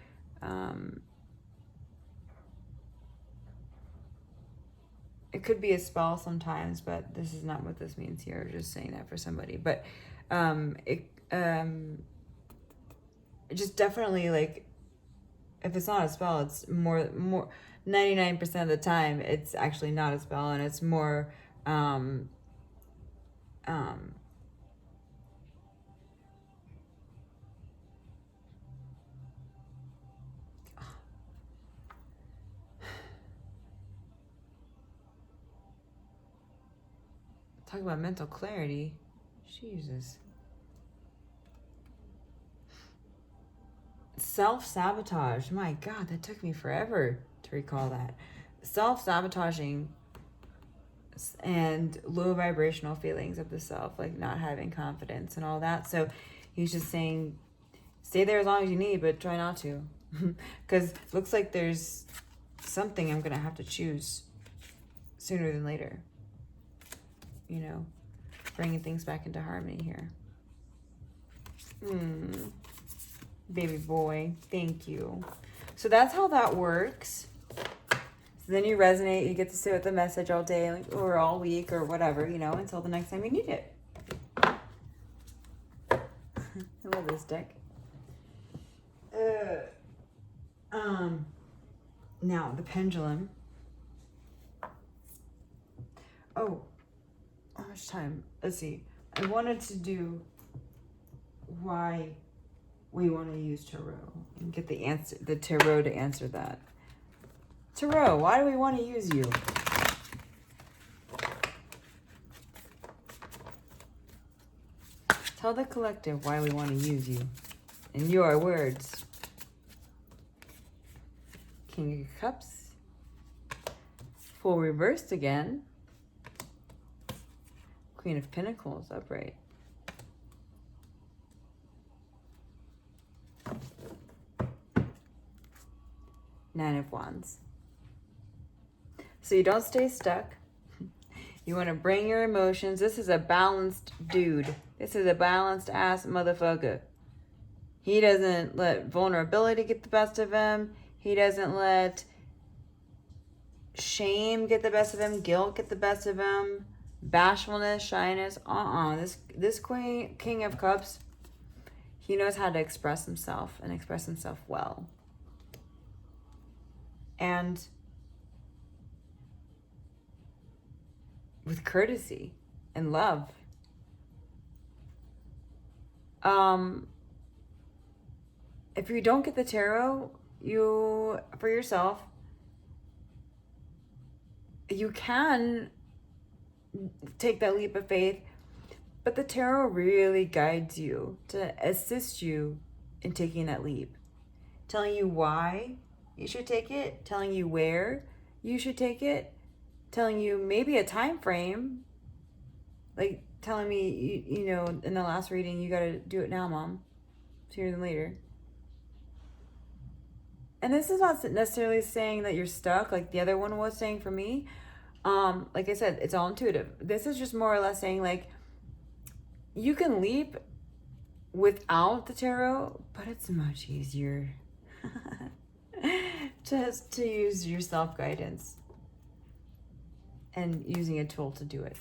it could be a spell sometimes, but this is not what this means here. Just saying that for somebody. But just definitely, like, if it's not a spell, it's more 99% of the time it's actually not a spell, and it's more talk about mental clarity. Jesus. Self-sabotage. My God, that took me forever to recall that. Self-sabotaging and low vibrational feelings of the self, like not having confidence and all that. So he's just saying, stay there as long as you need, but try not to. Because looks like there's something I'm going to have to choose sooner than later. You know, bringing things back into harmony here. Baby boy, thank you. So that's how that works. So then you resonate, you get to sit with the message all day or all week or whatever, you know, until the next time you need it. I love this deck. Now the pendulum. Oh, how much time? Let's see. I wanted to do why we want to use tarot and get the answer, the tarot to answer that. Tarot, why do we want to use you? Tell the collective why we want to use you. In your words. King of Cups. Fool reversed again. Queen of Pentacles upright. Nine of Wands. So you don't stay stuck. You want to bring your emotions. This is a balanced dude. This is a balanced ass motherfucker. He doesn't let vulnerability get the best of him. He doesn't let shame get the best of him. Guilt get the best of him. Bashfulness, shyness. This King of Cups, he knows how to express himself and express himself well. And with courtesy and love. If you don't get the tarot, for yourself, you can take that leap of faith, but the tarot really guides you to assist you in taking that leap, telling you why you should take it, telling you where you should take it, telling you maybe a time frame, like telling me, you know, in the last reading, you got to do it now, Mom, sooner than later. And this is not necessarily saying that you're stuck like the other one was saying for me. Like I said, it's all intuitive. This is just more or less saying, like, you can leap without the tarot, but it's much easier just to use your self-guidance and using a tool to do it.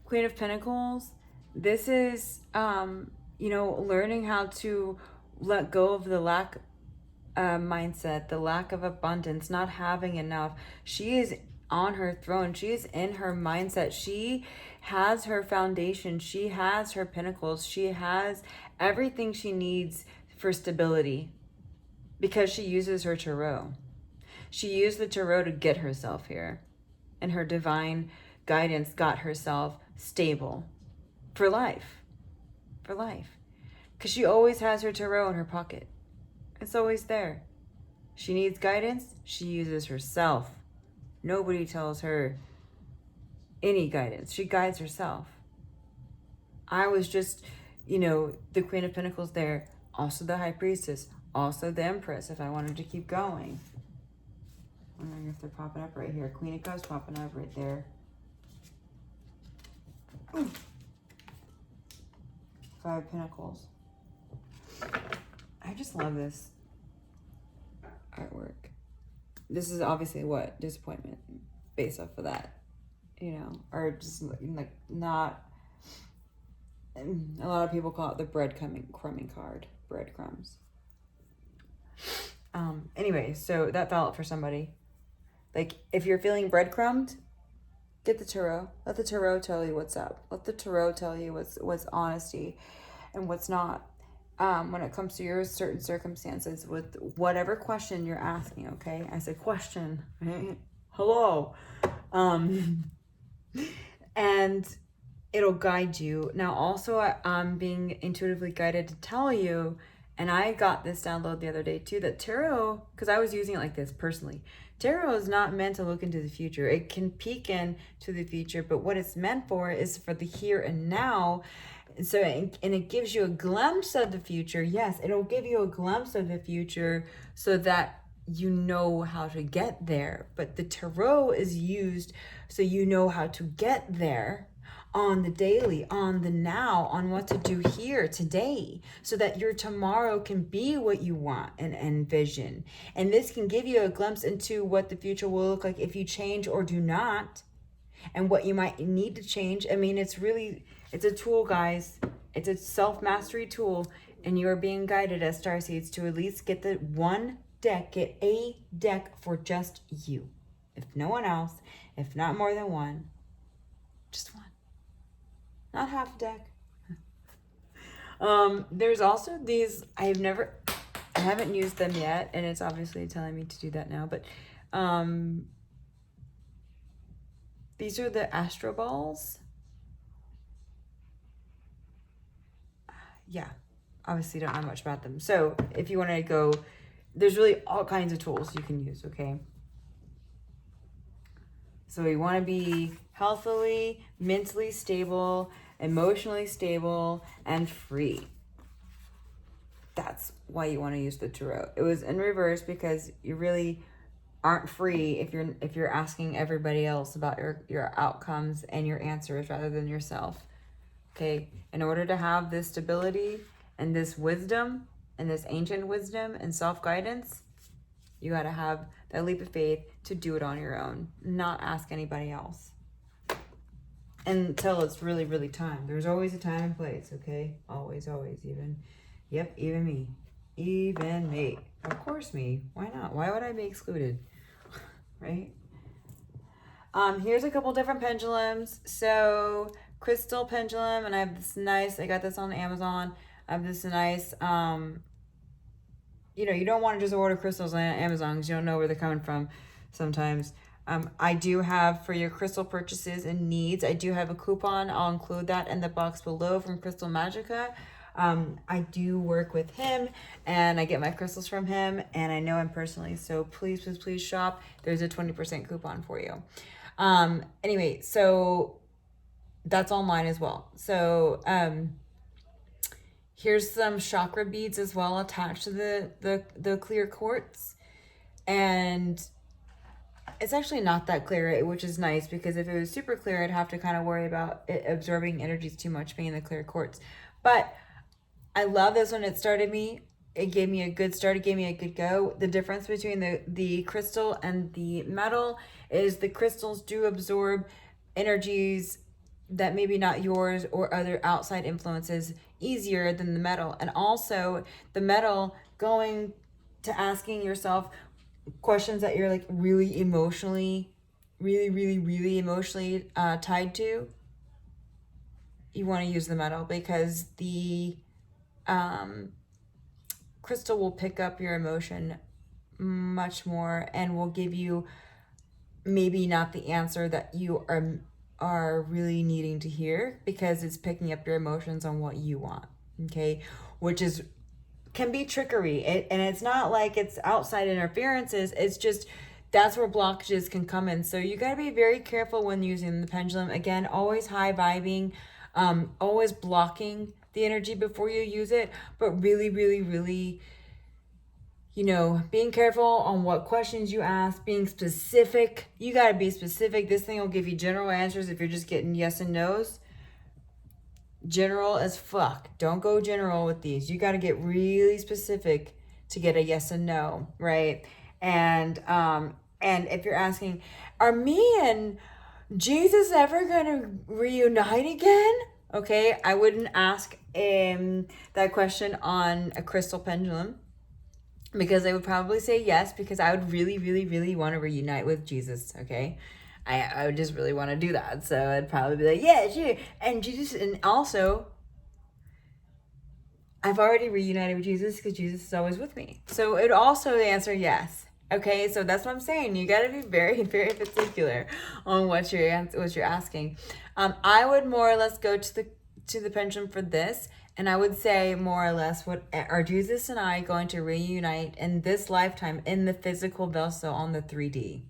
Queen of Pentacles, this is, you know, learning how to let go of the lack mindset, the lack of abundance, not having enough. She is on her throne. She is in her mindset. She has her foundation. She has her pinnacles. She has everything she needs for stability because she uses her tarot. She used the tarot to get herself here, and her divine guidance got herself stable for life. For life. Because she always has her tarot in her pocket. It's always there. She needs guidance. She uses herself. Nobody tells her any guidance. She guides herself. I was just, you know, the Queen of Pentacles there. Also the High Priestess. Also the Empress, if I wanted to keep going. Wondering if they're popping up right here. Queen of Cups popping up right there. Ooh. Five of Pentacles. I just love this artwork. This is obviously what? Disappointment based off of that. You know, or just like not. A lot of people call it the breadcrumbing card. Breadcrumbs. Anyway, so that fell out for somebody. Like, if you're feeling breadcrumbed, get the tarot. Let the tarot tell you what's up. Let the tarot tell you what's honesty and what's not. When it comes to your certain circumstances with whatever question you're asking, okay? I said question, right? Hello. And it'll guide you. Now, also, I'm being intuitively guided to tell you, and I got this download the other day too, that tarot, because I was using it like this personally, tarot is not meant to look into the future. It can peek into the future, but what it's meant for is for the here and now. So, and it gives you a glimpse of the future. Yes, it'll give you a glimpse of the future so that you know how to get there. But the tarot is used so you know how to get there on the daily, on the now, on what to do here today, so that your tomorrow can be what you want and envision. And this can give you a glimpse into what the future will look like if you change or do not, and what you might need to change. I mean, it's a tool, guys. It's a self-mastery tool, and you are being guided as Starseeds to at least get the one deck, get a deck for just you. If no one else, if not more than one, just one. Not half a deck. There's also these, I haven't used them yet, and it's obviously telling me to do that now, but these are the Astro Balls. Yeah, obviously don't know much about them. So if you want to go, there's really all kinds of tools you can use, okay? So you want to be healthily, mentally stable, emotionally stable, and free. That's why you want to use the tarot. It was in reverse because you really aren't free if you're asking everybody else about your outcomes and your answers rather than yourself. Okay, in order to have this stability and this wisdom and this ancient wisdom and self-guidance, you got to have that leap of faith to do it on your own, not ask anybody else until it's really, really time. There's always a time and place, okay? Always, even me. Even me. Of course me. Why not? Why would I be excluded? Right? Here's a couple different pendulums. So, crystal pendulum, and I have this nice, I got this on Amazon. I have this nice, you know, you don't want to just order crystals on Amazon because you don't know where they're coming from sometimes. I do have, for your crystal purchases and needs, I do have a coupon. I'll include that in the box below from Crystal Magica. I do work with him, and I get my crystals from him, and I know him personally. So please, please, please shop. There's a 20% coupon for you. Anyway, so that's online as well. So, here's some chakra beads as well attached to the clear quartz. And it's actually not that clear, which is nice, because if it was super clear, I'd have to kind of worry about it absorbing energies too much being the clear quartz. But I love this one. It started me. It gave me a good start. It gave me a good go. The difference between the crystal and the metal is the crystals do absorb energies that maybe not yours or other outside influences easier than the metal. And also the metal, going to asking yourself questions that you're like really emotionally, really emotionally tied to, you want to use the metal, because the crystal will pick up your emotion much more and will give you maybe not the answer that you are really needing to hear, because it's picking up your emotions on what you want, okay? Which can be trickery. And it's not like it's outside interferences. It's just, that's where blockages can come in. So you got to be very careful when using the pendulum. Again, always high vibing, always blocking the energy before you use it, but really you know, being careful on what questions you ask, being specific. You got to be specific. This thing will give you general answers if you're just getting yes and no's. General as fuck. Don't go general with these. You got to get really specific to get a yes and no, right? And if you're asking, are me and Jesus ever going to reunite again? Okay, I wouldn't ask that question on a crystal pendulum, because they would probably say yes, because I would really, really, really want to reunite with Jesus, okay? I would just really want to do that. So I'd probably be like, yeah, sure. And Jesus, and also, I've already reunited with Jesus because Jesus is always with me. So it also answer yes. Okay, so that's what I'm saying. You got to be very, very particular on what you're asking. I would more or less go to the pendulum for this, and I would say more or less, what are Jesus and I going to reunite in this lifetime in the physical vessel on the 3D?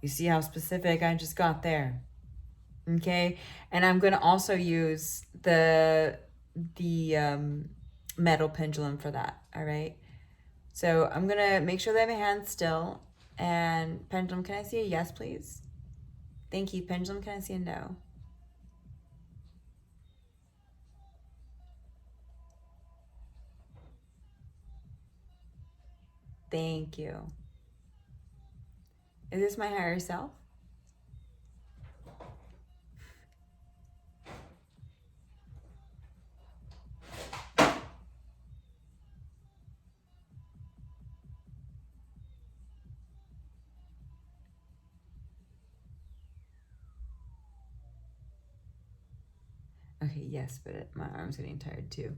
You see how specific I just got there. Okay, and I'm going to also use the metal pendulum for that. All right, so I'm gonna make sure that I have my hands still. And pendulum, can I see a yes, please? Thank you. Pendulum, can I see a no? Thank you. Is this my higher self? Okay, yes, but my arm's getting tired too.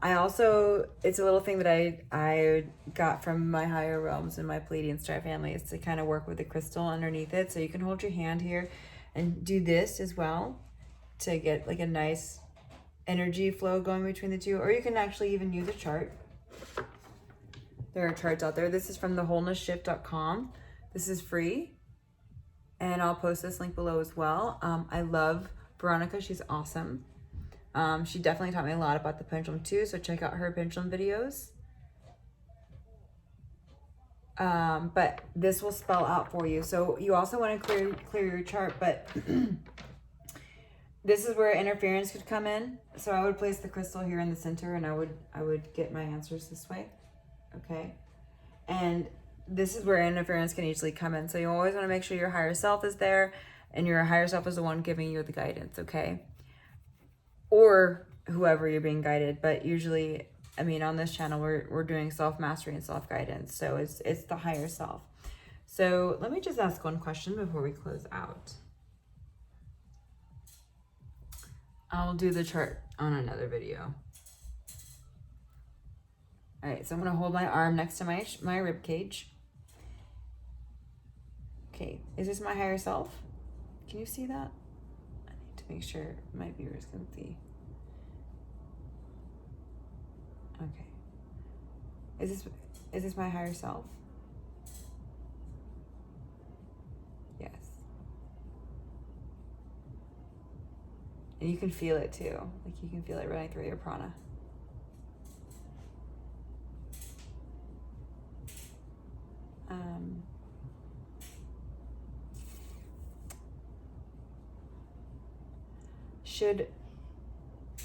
I also, it's a little thing that I got from my higher realms and my Pleiadian star family, is to kind of work with the crystal underneath it. So you can hold your hand here and do this as well to get like a nice energy flow going between the two. Or you can actually even use a chart. There are charts out there. This is from thewholenesshift.com. This is free, and I'll post this link below as well. I love Veronica. She's awesome. She definitely taught me a lot about the pendulum too, so check out her pendulum videos. But this will spell out for you. So you also want to clear your chart, but this is where interference could come in. So I would place the crystal here in the center, and I would get my answers this way. Okay. And this is where interference can easily come in. So you always want to make sure your higher self is there, and your higher self is the one giving you the guidance, okay? Or whoever you're being guided. But usually, I mean, on this channel, we're doing self-mastery and self-guidance. So it's the higher self. So let me just ask one question before we close out. I'll do the chart on another video. All right, so I'm gonna hold my arm next to my rib cage. Okay, is this my higher self? Can you see that? I need to make sure my viewers can see. Okay. Is this my higher self? Yes. And you can feel it too. Like you can feel it running through your prana.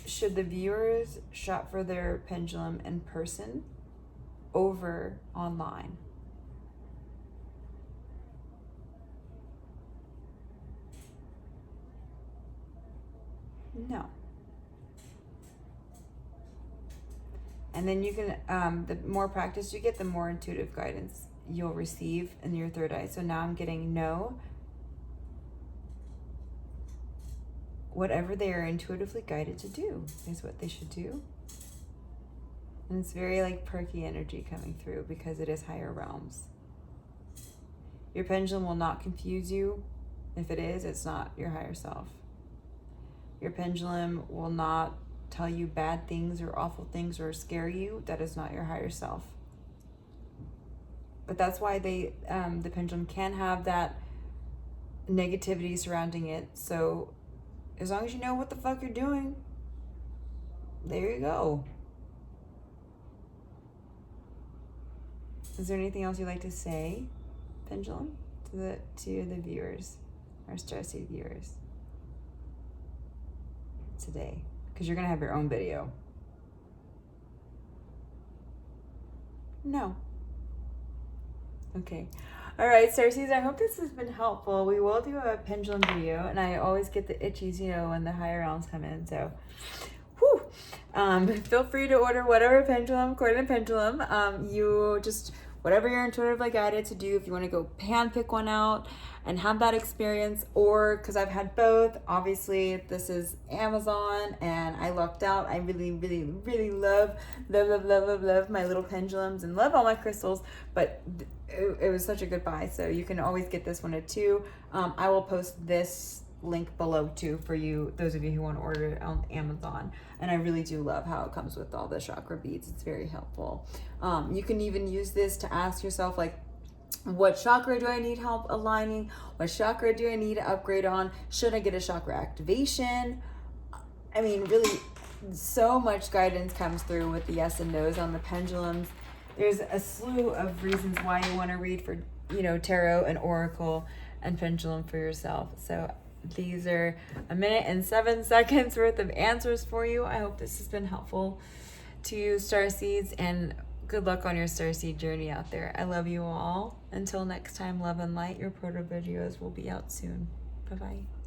Should the viewers shop for their pendulum in person over online? No. And then you can, the more practice you get, the more intuitive guidance you'll receive in your third eye. So now I'm getting no. Whatever they are intuitively guided to do is what they should do. And it's very like perky energy coming through because it is higher realms. Your pendulum will not confuse you. If it is, it's not your higher self. Your pendulum will not tell you bad things or awful things or scare you. That is not your higher self. But that's why the pendulum can have that negativity surrounding it. So as long as you know what the fuck you're doing, there you go. Is there anything else you'd like to say, Pendulum, to the viewers, our Starseed viewers today? Because you're going to have your own video. No. Okay. All right, Starseeds, I hope this has been helpful. We will do a pendulum video, and I always get the itchies, you know, when the higher realms come in. So, whew. Feel free to order whatever pendulum, according to pendulum. You just, whatever you're intuitively guided to do. If you want to go hand pick one out and have that experience, or because I've had both, obviously this is Amazon and I lucked out. I really, really, really love my little pendulums and love all my crystals, but it was such a good buy. So you can always get this one at $2. I will post this link below too for you, those of you who want to order it on Amazon. And I really do love how it comes with all the chakra beads. It's very helpful. You can even use this to ask yourself, like, what chakra do I need help aligning? What chakra do I need to upgrade on? Should I get a chakra activation? I mean, really, so much guidance comes through with the yes and no's on the pendulums. There's a slew of reasons why you want to read for, you know, tarot and oracle and pendulum for yourself. So these are 1 minute and 7 seconds worth of answers for you. I hope this has been helpful to you, Starseeds, and good luck on your Starseed journey out there. I love you all. Until next time, love and light. Your proto videos will be out soon. Bye-bye.